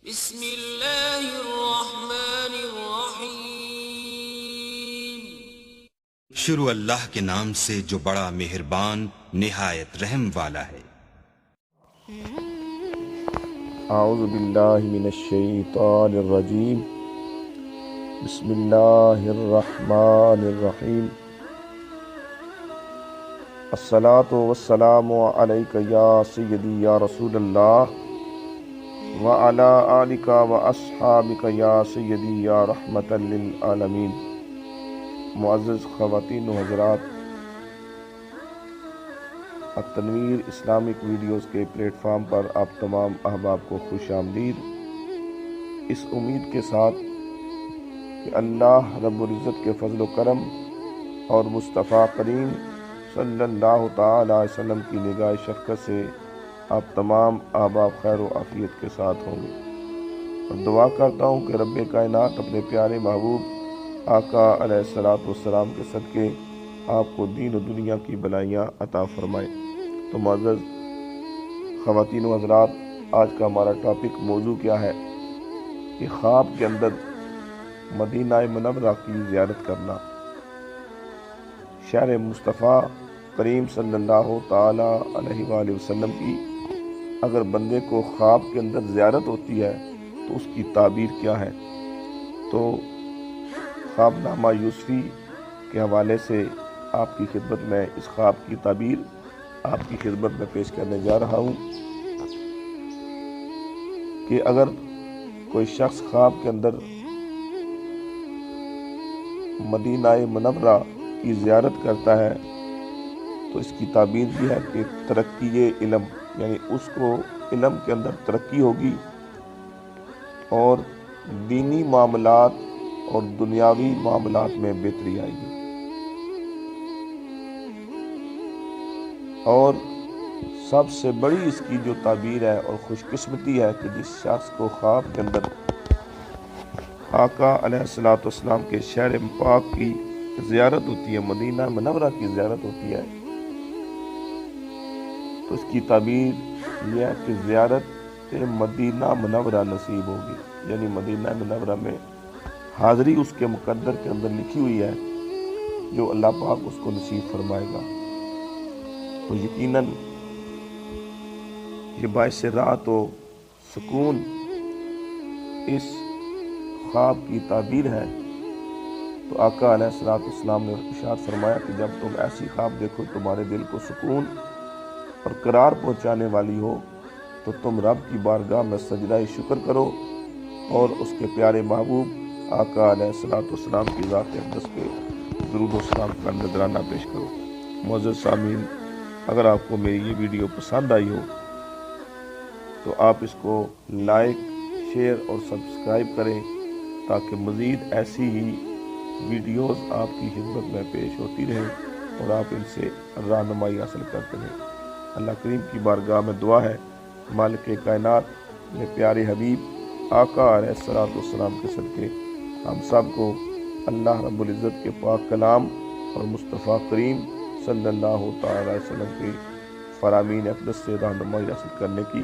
بسم اللہ الرحمن الرحیم۔ شروع اللہ کے نام سے جو بڑا مہربان نہایت رحم والا ہے۔ اعوذ باللہ من الشیطان الرجیم، بسم اللہ الرحمن الرحیم۔ الصلاۃ والسلام علیک یا سیدی یا رسول اللہ وعلی آلک واصحابک یا سیدی یا رحمۃ للعالمین۔ معزز خواتین و حضرات، التنویر اسلامک ویڈیوز کے پلیٹ فارم پر آپ تمام احباب کو خوش آمدید، اس امید کے ساتھ کہ اللہ رب العزت کے فضل و کرم اور مصطفیٰ کریم صلی اللہ تعالی علیہ وسلم کی نگاہ شفقت سے آپ تمام احباب خیر و عافیت کے ساتھ ہوں گے، اور دعا کرتا ہوں کہ رب کائنات اپنے پیارے محبوب آقا علیہ الصلوۃ والسلام کے صدقے آپ کو دین و دنیا کی بلائیاں عطا فرمائے۔ تو معزز خواتین و حضرات، آج کا ہمارا ٹاپک موضوع کیا ہے کہ خواب کے اندر مدینہ منورہ کی زیارت کرنا۔ شہر مصطفیٰ کریم صلی اللہ تعالی علیہ وآلہ وسلم کی اگر بندے کو خواب کے اندر زیارت ہوتی ہے تو اس کی تعبیر کیا ہے؟ تو خواب نامہ یوسفی کے حوالے سے آپ کی خدمت میں اس خواب کی تعبیر آپ کی خدمت میں پیش کرنے جا رہا ہوں کہ اگر کوئی شخص خواب کے اندر مدینہ منورہ کی زیارت کرتا ہے تو اس کی تعبیر بھی ہے کہ ترقی علم، یعنی اس کو علم کے اندر ترقی ہوگی اور دینی معاملات اور دنیاوی معاملات میں بہتری آئے گی۔ اور سب سے بڑی اس کی جو تعبیر ہے اور خوش قسمتی ہے کہ جس شخص کو خواب کے اندر آقا علیہ الصلوۃ والسلام کے شہر پاک کی زیارت ہوتی ہے، مدینہ منورہ کی زیارت ہوتی ہے، تو اس کی تعبیر یہ ہے کہ زیارت مدینہ منورہ نصیب ہوگی، یعنی مدینہ منورہ میں حاضری اس کے مقدر کے اندر لکھی ہوئی ہے جو اللہ پاک اس کو نصیب فرمائے گا۔ تو یقیناً یہ باعث راحت و سکون اس خواب کی تعبیر ہے۔ تو آقا علیہ الصلوۃ والسلام نے ارشاد فرمایا کہ جب تم ایسی خواب دیکھو تمہارے دل کو سکون اور قرار پہنچانے والی ہو تو تم رب کی بارگاہ میں سجدہ شکر کرو اور اس کے پیارے محبوب آقا علیہ الصلوۃ والسلام کی ذات اقدس پہ درود و سلام کا نذرانہ پیش کرو۔ معزز سامعین، اگر آپ کو میری یہ ویڈیو پسند آئی ہو تو آپ اس کو لائک، شیئر اور سبسکرائب کریں تاکہ مزید ایسی ہی ویڈیوز آپ کی خدمت میں پیش ہوتی رہیں اور آپ ان سے رہنمائی حاصل کرتے رہیں۔ اللہ کریم کی بارگاہ میں دعا ہے مالک کائنات میں پیارے حبیب آقا علیہ الصلوۃ والسلام کے صدقے ہم سب کو اللہ رب العزت کے پاک کلام اور مصطفیٰ کریم صلی اللہ تعالی علیہ وسلم کے فرامین اقدس سے رہنمائی حاصل کرنے کی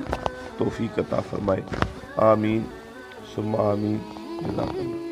توفیق عطا فرمائے۔ آمین ثم آمین۔ جزاک اللہ۔